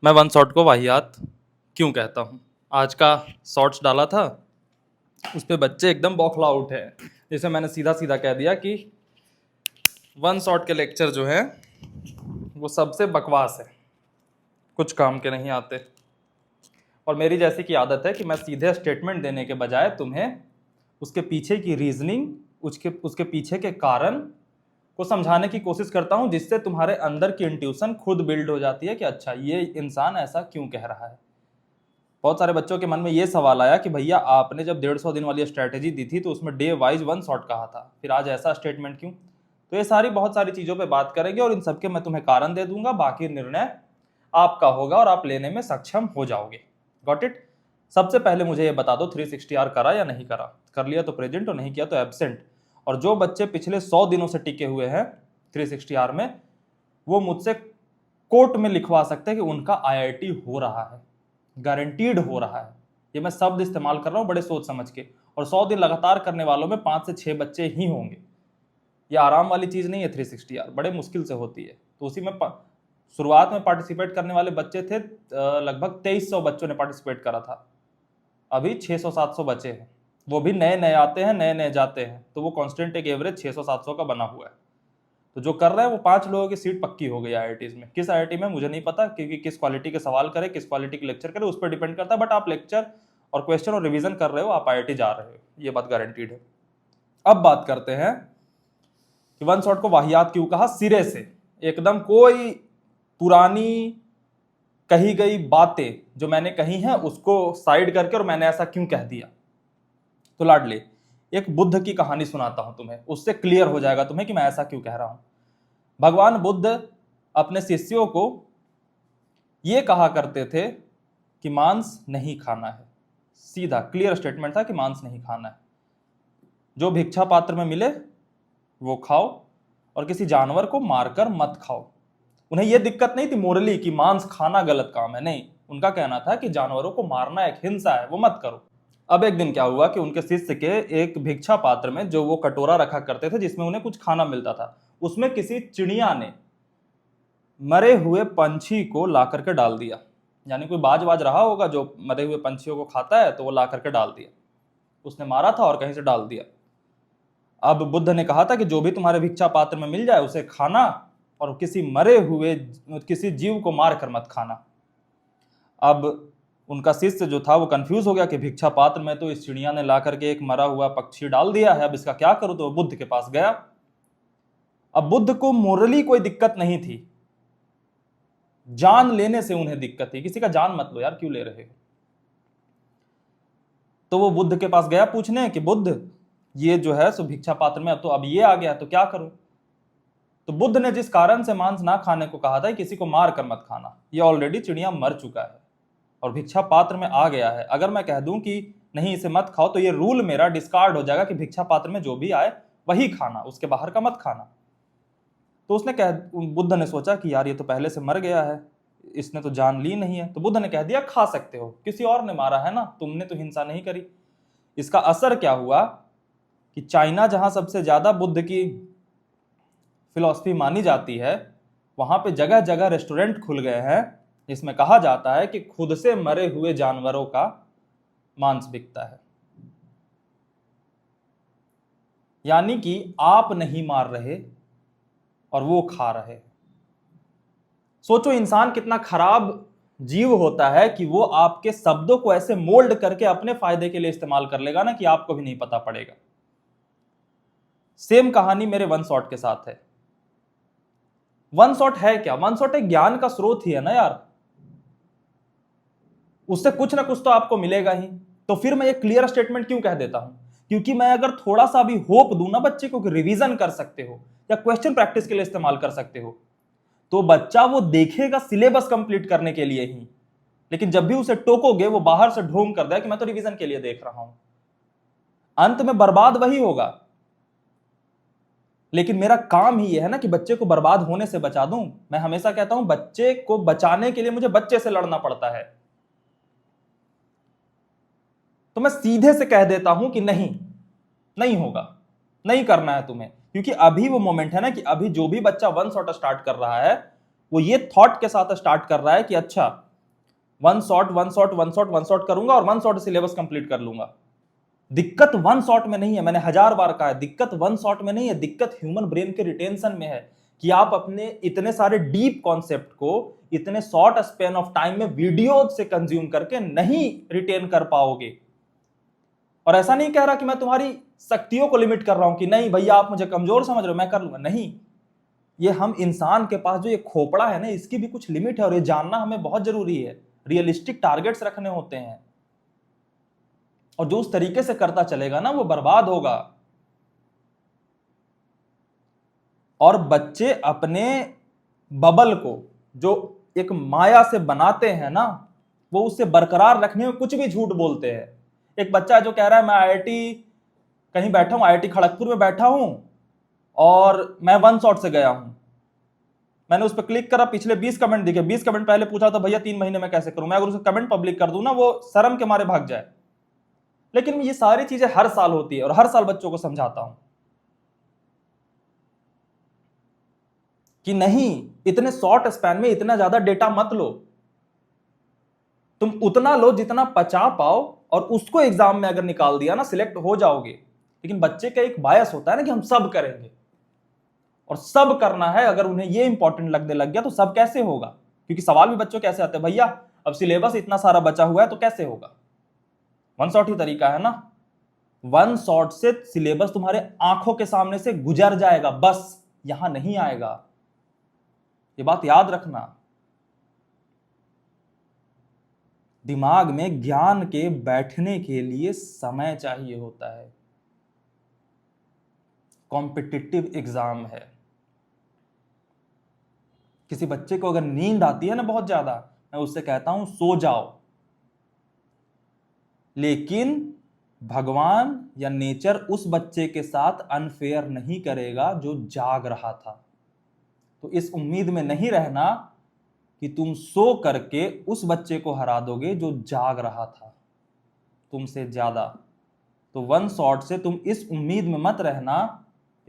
मैं one shot को वाहियात क्यों कहता हूँ। आज का शॉर्ट्स डाला था, उस पर बच्चे एकदम बौखला उठे हैं। जैसे मैंने सीधा सीधा कह दिया कि वन शॉट के लेक्चर जो है वो सबसे बकवास है, कुछ काम के नहीं आते। और मेरी जैसी की आदत है कि मैं सीधे स्टेटमेंट देने के बजाय तुम्हें उसके पीछे की रीजनिंग, उसके पीछे के कारण को समझाने की कोशिश करता हूं, जिससे तुम्हारे अंदर की इंट्यूशन खुद बिल्ड हो जाती है कि अच्छा ये इंसान ऐसा क्यों कह रहा है। बहुत सारे बच्चों के मन में ये सवाल आया कि भैया आपने जब 150 दिन वाली स्ट्रैटेजी दी थी तो उसमें डे वाइज वन शॉट कहा था, फिर आज ऐसा स्टेटमेंट क्यों। तो ये बहुत सारी चीजों पे बात करेंगे और इन सबके मैं तुम्हें कारण दे दूंगा, बाकी निर्णय आपका होगा और आप लेने में सक्षम हो जाओगे। Got it. सबसे पहले मुझे ये बता दो 360R करा या नहीं करा। कर लिया तो प्रेजेंट और नहीं किया तो एब्सेंट। और जो बच्चे पिछले 100 दिनों से टिके हुए हैं 360R में, वो मुझसे कोर्ट में लिखवा सकते हैं कि उनका IIT हो रहा है, गारंटीड हो रहा है। ये मैं शब्द इस्तेमाल कर रहा हूं बड़े सोच समझ के। और 100 दिन लगातार करने वालों में 5 से 6 बच्चे ही होंगे। ये आराम वाली चीज नहीं है 360R, बड़े मुश्किल से होती है। तो उसी में शुरुआत में पार्टिसिपेट करने वाले बच्चे थे, लगभग 2300 बच्चों ने पार्टिसिपेट करा था। अभी 600-700 बचे हैं, वो भी नए नए आते हैं, नए नए जाते हैं, तो वो कांस्टेंट एक एवरेज 600-700 का बना हुआ है। तो जो कर रहे हैं वो 5 लोगों की सीट पक्की हो गई IITs में। किस IIT में मुझे नहीं पता, क्योंकि किस क्वालिटी के सवाल करे, किस क्वालिटी के लेक्चर करे, उस पर डिपेंड करता है। बट आप लेक्चर और क्वेश्चन और रिवीजन कर रहे हो, आप IIT जा रहे हो, ये बात गारंटीड है। अब बात करते हैं कि वन शॉट को वाहियात क्यों कहा। सिरे से एकदम कोई पुरानी कही गई बातें जो मैंने कही हैं उसको साइड करके और मैंने ऐसा क्यों कह दिया। तो लाडले, एक बुद्ध की कहानी सुनाता हूं तुम्हें, उससे क्लियर हो जाएगा तुम्हें कि मैं ऐसा क्यों कह रहा हूं। भगवान बुद्ध अपने शिष्यों को यह कहा करते थे कि मांस नहीं खाना है। सीधा क्लियर स्टेटमेंट था कि मांस नहीं खाना है। जो भिक्षा पात्र में मिले वो खाओ और किसी जानवर को मारकर मत खाओ। उन्हें यह दिक्कत नहीं थी मोरली कि मांस खाना गलत काम है, नहीं। उनका कहना था कि जानवरों को मारना एक हिंसा है, वो मत करो। अब एक दिन क्या हुआ कि उनके शिष्य के एक भिक्षा पात्र में, जो वो कटोरा रखा करते थे जिसमें उन्हें कुछ खाना मिलता था, उसमें किसी चिड़िया ने मरे हुए पंछी को ला करके डाल दिया। यानी कोई बाज रहा होगा जो मरे हुए पंछियों को खाता है, तो वो ला करके डाल दिया। उसने मारा था और कहीं से डाल दिया। अब बुद्ध ने कहा था कि जो भी तुम्हारे भिक्षा पात्र में मिल जाए उसे खाना, और किसी मरे हुए किसी जीव को मार कर मत खाना। अब उनका शिष्य जो था वो कंफ्यूज हो गया कि भिक्षा पात्र में तो इस चिड़िया ने ला करके एक मरा हुआ पक्षी डाल दिया है, अब इसका क्या करूं। तो बुद्ध के पास गया। अब बुद्ध को मोरली कोई दिक्कत नहीं थी, जान लेने से उन्हें दिक्कत थी। किसी का जान मत लो यार, क्यों ले रहे हो। तो वो बुद्ध के पास गया पूछने कि बुद्ध, ये जो है सो भिक्षा पात्र में अब ये आ गया तो क्या करूं। तो बुद्ध ने जिस कारण से मांस ना खाने को कहा था, किसी को मार कर मत खाना, ये ऑलरेडी चिड़िया मर चुका है और भिक्षा पात्र में आ गया है। अगर मैं कह दूं कि नहीं इसे मत खाओ, तो ये रूल मेरा डिस्कार्ड हो जाएगा कि भिक्षा पात्र में जो भी आए वही खाना, उसके बाहर का मत खाना। तो बुद्ध ने सोचा कि यार ये तो पहले से मर गया है, इसने तो जान ली नहीं है। तो बुद्ध ने कह दिया खा सकते हो, किसी और ने मारा है ना, तुमने तो हिंसा नहीं करी। इसका असर क्या हुआ कि चाइना, जहां सबसे ज्यादा बुद्ध की फिलॉसफी मानी जाती है, वहां पे जगह जगह रेस्टोरेंट खुल गए हैं। इसमें कहा जाता है कि खुद से मरे हुए जानवरों का मांस बिकता है। यानी कि आप नहीं मार रहे और वो खा रहे। सोचो इंसान कितना खराब जीव होता है कि वो आपके शब्दों को ऐसे मोल्ड करके अपने फायदे के लिए इस्तेमाल कर लेगा ना कि आपको भी नहीं पता पड़ेगा। सेम कहानी मेरे वन शॉट के साथ है। वन शॉट है क्या? वन शॉट एक ज्ञान का स्रोत ही है ना यार, उससे कुछ ना कुछ तो आपको मिलेगा ही। तो फिर मैं ये क्लियर स्टेटमेंट क्यों कह देता हूं? क्योंकि मैं अगर थोड़ा सा भी होप दूं ना बच्चे को कि रिवीजन कर सकते हो या क्वेश्चन प्रैक्टिस के लिए इस्तेमाल कर सकते हो, तो बच्चा वो देखेगा सिलेबस कंप्लीट करने के लिए ही। लेकिन जब भी उसे टोकोगे, वो बाहर से ढोंग कर देगा कि मैं तो रिवीजन के लिए देख रहा हूं। अंत में बर्बाद वही होगा। लेकिन मेरा काम ही यह है ना कि बच्चे को बर्बाद होने से बचा दूं। मैं हमेशा कहता हूं बच्चे को बचाने के लिए मुझे बच्चे से लड़ना पड़ता है। तो मैं सीधे से कह देता हूं कि नहीं, नहीं होगा, नहीं करना है तुम्हें। क्योंकि अभी वो मोमेंट है ना कि अभी जो भी बच्चा वन शॉट स्टार्ट कर रहा है, वो ये थॉट के साथ स्टार्ट कर रहा है कि अच्छा one shot one shot one shot one shot करूंगा और वन शॉट सिलेबस कंप्लीट कर लूंगा। दिक्कत वन शॉट में नहीं है, मैंने 1000 बार कहा है, दिक्कत वन शॉट में नहीं है, दिक्कत ह्यूमन ब्रेन के रिटेंशन में है कि आप अपने इतने सारे डीप कॉन्सेप्ट को इतने शॉर्ट स्पेन ऑफ टाइम में वीडियो से कंज्यूम करके नहीं रिटेन कर पाओगे। और ऐसा नहीं कह रहा कि मैं तुम्हारी शक्तियों को लिमिट कर रहा हूं कि नहीं भैया आप मुझे कमजोर समझ रहे हो मैं कर लूंगा, नहीं। ये हम इंसान के पास जो ये खोपड़ा है ना, इसकी भी कुछ लिमिट है और ये जानना हमें बहुत जरूरी है। रियलिस्टिक टारगेट्स रखने होते हैं और जो उस तरीके से करता चलेगा ना वो बर्बाद होगा। और बच्चे अपने बबल को जो एक माया से बनाते हैं ना, वो उससे बरकरार रखने में कुछ भी झूठ बोलते हैं। एक बच्चा जो कह रहा है मैं आईआईटी कहीं बैठा हूं, आईआईटी खड़गपुर में बैठा हूं और मैं वन शॉट से गया हूं, मैंने उस पर क्लिक करा, पिछले 20 कमेंट दिखे, 20 कमेंट पहले पूछा था भैया 3 महीने में कैसे करूं, मैं अगर उसे कमेंट पब्लिक कर दूं ना वो शर्म के मारे भाग जाए। लेकिन ये सारी चीजें हर साल होती है और हर साल बच्चों को समझाता हूं कि नहीं, इतने शॉर्ट स्पैन में इतना ज्यादा डेटा मत लो, तुम उतना लो जितना पचा पाओ और उसको एग्जाम में अगर निकाल दिया ना सिलेक्ट हो जाओगे। लेकिन बच्चे का एक बायस होता है ना कि हम सब करेंगे, और सब करना है, अगर उन्हें ये इंपॉर्टेंट लगने लग गया तो सब कैसे होगा। क्योंकि सवाल भी बच्चों कैसे आते हैं, भैया अब सिलेबस इतना सारा बचा हुआ है तो कैसे होगा। वन शॉट ही तरीका है ना, वन शॉट से सिलेबस तुम्हारे आंखों के सामने से गुजर जाएगा, बस यहां नहीं आएगा। ये बात याद रखना। दिमाग में ज्ञान के बैठने के लिए समय चाहिए होता है। कॉम्पिटिटिव एग्जाम है। किसी बच्चे को अगर नींद आती है ना बहुत ज्यादा, मैं उससे कहता हूं सो जाओ, लेकिन भगवान या नेचर उस बच्चे के साथ अनफेयर नहीं करेगा जो जाग रहा था। तो इस उम्मीद में नहीं रहना कि तुम सो करके उस बच्चे को हरा दोगे जो जाग रहा था तुमसे ज्यादा। तो वन शॉट से तुम इस उम्मीद में मत रहना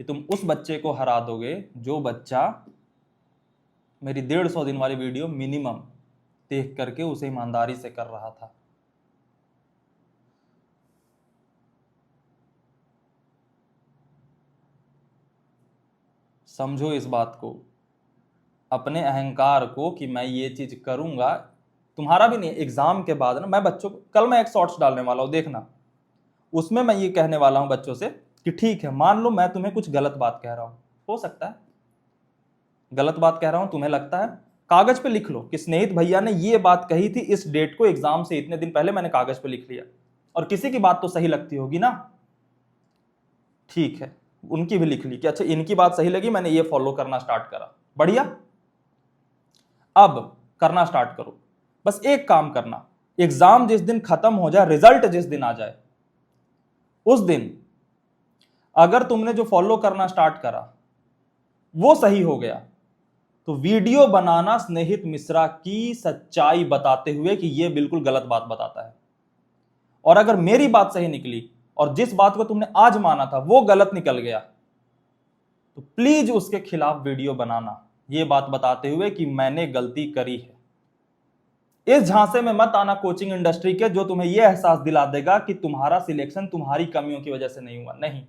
कि तुम उस बच्चे को हरा दोगे जो बच्चा मेरी 150 दिन वाली वीडियो मिनिमम देख करके उसे ईमानदारी से कर रहा था। समझो इस बात को, अपने अहंकार को कि मैं ये चीज करूंगा। तुम्हारा भी नहीं, एग्जाम के बाद ना मैं बच्चों को, कल मैं एक शॉर्ट्स डालने वाला हूं देखना, उसमें मैं ये कहने वाला हूं बच्चों से कि ठीक है मान लो मैं तुम्हें कुछ गलत बात कह रहा हूं, हो सकता है गलत बात कह रहा हूं, तुम्हें लगता है, कागज पे लिख लो कि स्नेहित भैया ने ये बात कही थी इस डेट को, एग्जाम से इतने दिन पहले मैंने कागज पे लिख लिया। और किसी की बात तो सही लगती होगी ना, ठीक है उनकी भी लिख ली कि अच्छा इनकी बात सही लगी, मैंने ये फॉलो करना स्टार्ट करा, बढ़िया। अब करना स्टार्ट करो, बस एक काम करना, एग्जाम जिस दिन खत्म हो जाए, रिजल्ट जिस दिन आ जाए, उस दिन अगर तुमने जो फॉलो करना स्टार्ट करा वो सही हो गया तो वीडियो बनाना स्नेहित मिश्रा की सच्चाई बताते हुए कि ये बिल्कुल गलत बात बताता है। और अगर मेरी बात सही निकली और जिस बात को तुमने आज माना था वो गलत निकल गया तो प्लीज उसके खिलाफ वीडियो बनाना, ये बात बताते हुए कि मैंने गलती करी है। इस झांसे में मत आना कोचिंग इंडस्ट्री के, जो तुम्हें यह एहसास दिला देगा कि तुम्हारा सिलेक्शन तुम्हारी कमियों की वजह से नहीं हुआ। नहीं,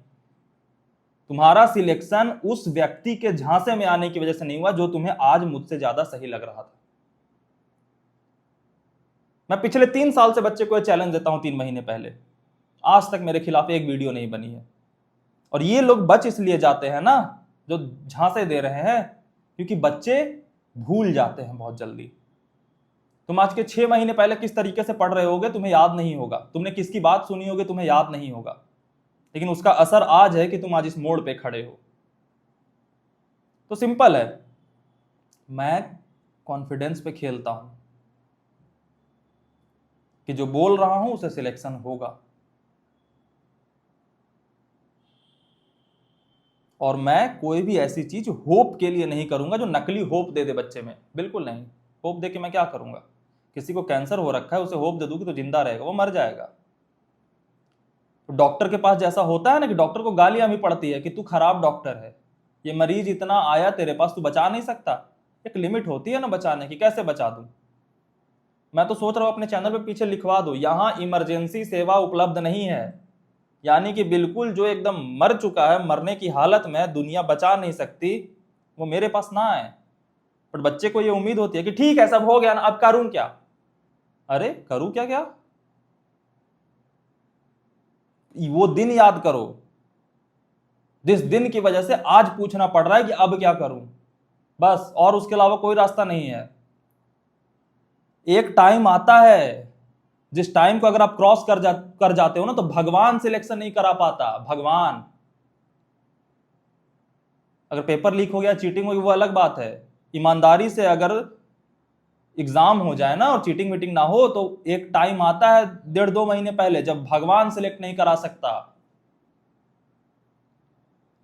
तुम्हारा सिलेक्शन उस व्यक्ति के झांसे में आने की वजह से नहीं हुआ जो तुम्हें आज मुझसे ज्यादा सही लग रहा था। मैं पिछले 3 साल से बच्चे को चैलेंज देता हूं, 3 महीने पहले, आज तक मेरे खिलाफ एक वीडियो नहीं बनी है। और ये लोग बच इसलिए जाते हैं ना जो झांसे दे रहे हैं, क्योंकि बच्चे भूल जाते हैं बहुत जल्दी। तुम आज के 6 महीने पहले किस तरीके से पढ़ रहे होगे तुम्हें याद नहीं होगा, तुमने किसकी बात सुनी होगी तुम्हें याद नहीं होगा, लेकिन उसका असर आज है कि तुम आज इस मोड़ पे खड़े हो। तो सिंपल है, मैं कॉन्फिडेंस पे खेलता हूं कि जो बोल रहा हूं उसे सिलेक्शन होगा। और मैं कोई भी ऐसी चीज होप के लिए नहीं करूंगा जो नकली होप दे दे बच्चे में, बिल्कुल नहीं। होप दे के मैं क्या करूंगा, किसी को कैंसर हो रखा है उसे होप दे दूंगी तो जिंदा रहेगा, वो मर जाएगा। तो डॉक्टर के पास जैसा होता है ना कि डॉक्टर को गालियां भी पड़ती है कि तू खराब डॉक्टर है, ये मरीज इतना आया तेरे पास तू बचा नहीं सकता, एक लिमिट होती है ना बचाने की, कैसे बचा दूं। मैं तो सोच रहा हूं अपने चैनल पे पीछे लिखवा दो, यहां इमरजेंसी सेवा उपलब्ध नहीं है, यानी कि बिल्कुल जो एकदम मर चुका है, मरने की हालत में, दुनिया बचा नहीं सकती, वो मेरे पास ना आए। पर बच्चे को ये उम्मीद होती है कि ठीक है सब हो गया ना, अब करूं क्या? अरे करूं क्या? क्या वो दिन याद करो जिस दिन की वजह से आज पूछना पड़ रहा है कि अब क्या करूं, बस। और उसके अलावा कोई रास्ता नहीं है। एक टाइम आता है जिस टाइम को अगर आप क्रॉस कर जाते हो ना, तो भगवान सिलेक्शन नहीं करा पाता, भगवान। अगर पेपर लीक हो गया, चीटिंग हो गई, वो अलग बात है। ईमानदारी से अगर एग्जाम हो जाए ना और चीटिंग वीटिंग ना हो, तो एक टाइम आता है 1.5-2 महीने पहले जब भगवान सिलेक्ट नहीं करा सकता।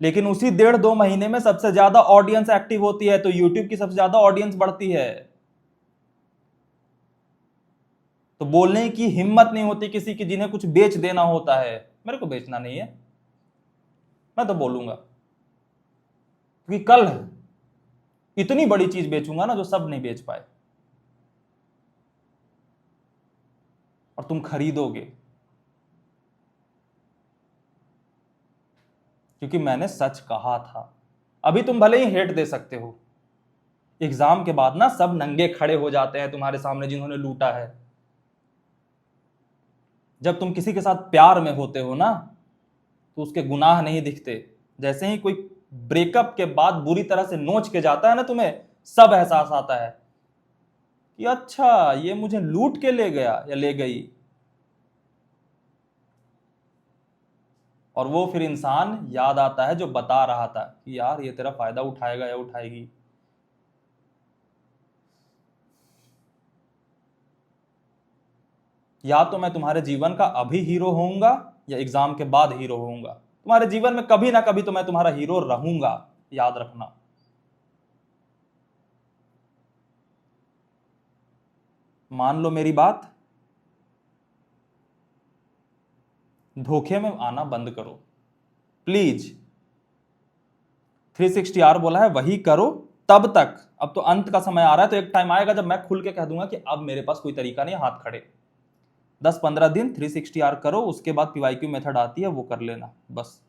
लेकिन उसी 1.5-2 महीने में सबसे ज्यादा ऑडियंस एक्टिव होती है, तो यूट्यूब की सबसे ज्यादा ऑडियंस बढ़ती है। तो बोलने की हिम्मत नहीं होती किसी की, जिन्हें कुछ बेच देना होता है। मेरे को बेचना नहीं है, मैं तो बोलूंगा, क्योंकि कल इतनी बड़ी चीज बेचूंगा ना जो सब नहीं बेच पाए, और तुम खरीदोगे, क्योंकि मैंने सच कहा था। अभी तुम भले ही हेट दे सकते हो, एग्जाम के बाद ना सब नंगे खड़े हो जाते हैं तुम्हारे सामने जिन्होंने लूटा है। जब तुम किसी के साथ प्यार में होते हो ना, तो उसके गुनाह नहीं दिखते। जैसे ही कोई ब्रेकअप के बाद बुरी तरह से नोच के जाता है ना तुम्हें, सब एहसास आता है कि अच्छा ये मुझे लूट के ले गया या ले गई। और वो फिर इंसान याद आता है जो बता रहा था कि यार ये तेरा फायदा उठाएगा या उठाएगी। या तो मैं तुम्हारे जीवन का अभी हीरो होऊंगा, या एग्जाम के बाद हीरो होऊंगा। तुम्हारे जीवन में कभी ना कभी तो मैं तुम्हारा हीरो रहूंगा, याद रखना। मान लो मेरी बात, धोखे में आना बंद करो प्लीज। 360R बोला है वही करो तब तक। अब तो अंत का समय आ रहा है, तो एक टाइम आएगा जब मैं खुल के कह दूंगा कि अब मेरे पास कोई तरीका नहीं, हाथ खड़े। 10-15 दिन 360R करो, उसके बाद PYQ मेथड आती है, वो कर लेना बस।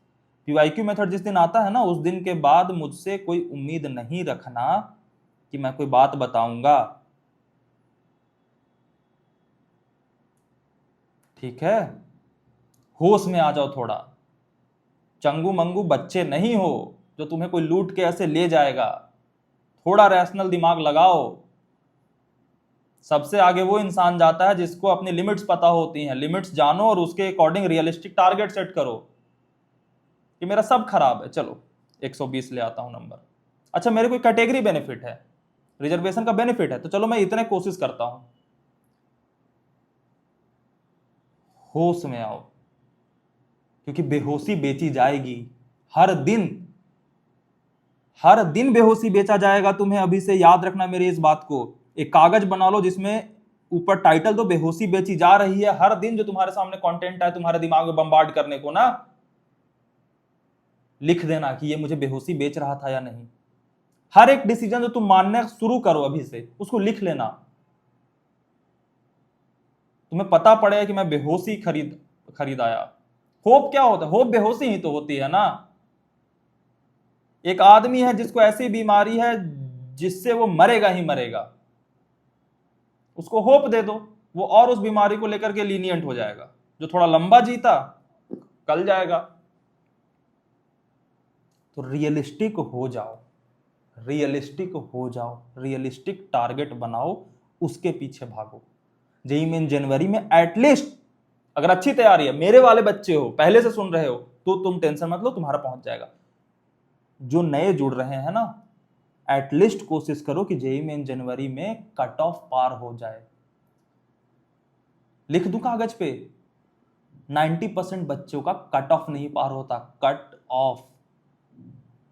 PYQ मेथड जिस दिन आता है ना, उस दिन के बाद मुझसे कोई उम्मीद नहीं रखना कि मैं कोई बात बताऊंगा, ठीक है? होश में आ जाओ थोड़ा। चंगू मंगू बच्चे नहीं हो जो तुम्हें कोई लूट के ऐसे ले जाएगा। थोड़ा रैशनल दिमाग लगाओ। सबसे आगे वो इंसान जाता है जिसको अपनी लिमिट्स पता होती हैं। लिमिट्स जानो और उसके अकॉर्डिंग रियलिस्टिक टारगेट सेट करो कि मेरा सब खराब है, चलो 120 ले आता हूं नंबर। अच्छा मेरे कोई कैटेगरी बेनिफिट है, रिजर्वेशन का बेनिफिट है, तो चलो मैं इतने कोशिश करता हूं। होश में आओ, क्योंकि बेहोशी बेची जाएगी हर दिन। हर दिन बेहोशी बेचा जाएगा तुम्हें, अभी से याद रखना मेरी इस बात को। एक कागज बना लो जिसमें ऊपर टाइटल दो, बेहोशी बेची जा रही है। हर दिन जो तुम्हारे सामने कंटेंट है तुम्हारे दिमाग में बम्बार्ड करने को ना, लिख देना कि ये मुझे बेहोशी बेच रहा था या नहीं। हर एक डिसीजन जो तुम मानना शुरू करो अभी से, उसको लिख लेना। तुम्हें पता पड़ेगा कि मैं बेहोशी खरीद आया। होप क्या होता है? होप बेहोशी ही तो होती है ना। एक आदमी है जिसको ऐसी बीमारी है जिससे वो मरेगा ही मरेगा, उसको होप दे दो, वो और उस बीमारी को लेकर के लीनियंट हो जाएगा। जो थोड़ा लंबा जीता कल जाएगा। तो रियलिस्टिक हो जाओ, रियलिस्टिक हो जाओ, रियलिस्टिक टारगेट बनाओ, उसके पीछे भागो। जेईई मेन जनवरी में एटलीस्ट, अगर अच्छी तैयारी है, मेरे वाले बच्चे हो, पहले से सुन रहे हो, तो तुम टेंशन मत लो, तुम्हारा पहुंच जाएगा। जो नए जुड़ रहे हैं ना, एटलीस्ट कोशिश करो कि जेईई मेन जनवरी में कट ऑफ पार हो जाए। लिख दूं कागज पे, 90% बच्चों का कट ऑफ नहीं पार होता, कट ऑफ।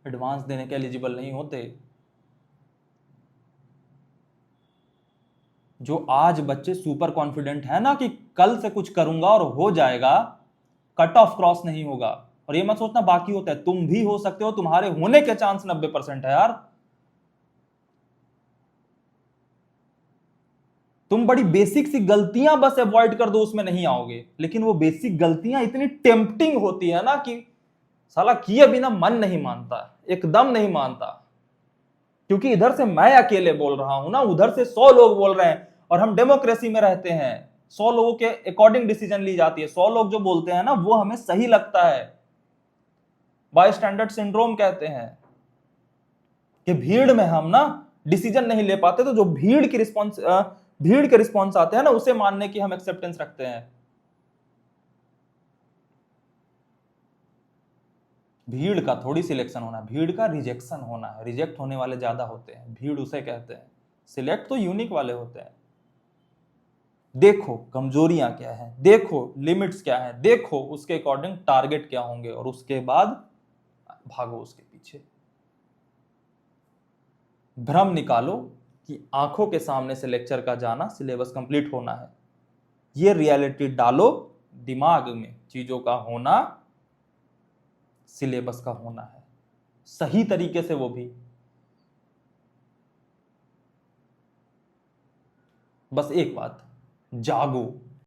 एडवांस देने के एलिजिबल नहीं होते। जो आज बच्चे सुपर कॉन्फिडेंट है ना कि कल से कुछ करूंगा और हो जाएगा, कट ऑफ क्रॉस नहीं होगा। और ये मत सोचना बाकी होता है, तुम भी हो सकते हो, तुम्हारे होने के चांस 90% है यार। तुम बड़ी बेसिक सी गलतियां बस अवॉइड कर दो, उसमें नहीं आओगे। लेकिन वो बेसिक गलतियां इतनी टेम्पटिंग होती है ना कि साला किए बिना मन नहीं मानता, एकदम नहीं मानता। क्योंकि इधर से मैं अकेले बोल रहा हूं ना, उधर से 100 लोग बोल रहे हैं, और हम डेमोक्रेसी में रहते हैं। 100 लोगों के अकॉर्डिंग डिसीजन ली जाती है। 100 लोग जो बोलते हैं ना वो हमें सही लगता है। बाय स्टैंडर्ड सिंड्रोम कहते हैं कि भीड़ में हम ना डिसीजन नहीं ले पाते, तो जो भीड़ के रिस्पॉन्स आते हैं ना उसे मानने की हम एक्सेप्टेंस रखते हैं। भीड़ का थोड़ी सिलेक्शन होना है, भीड़ का रिजेक्शन होना है। रिजेक्ट होने वाले ज्यादा होते हैं, भीड़ उसे कहते हैं। सिलेक्ट तो यूनिक वाले होते हैं। देखो कमजोरियां क्या है, देखो लिमिट्स क्या है, देखो उसके अकॉर्डिंग टारगेट क्या होंगे, और उसके बाद भागो उसके पीछे। भ्रम निकालो कि आंखों के सामने से लेक्चर का जाना सिलेबस कंप्लीट होना है। ये रियलिटी डालो दिमाग में, चीजों का होना सिलेबस का होना है, सही तरीके से वो भी। बस एक बात, जागो।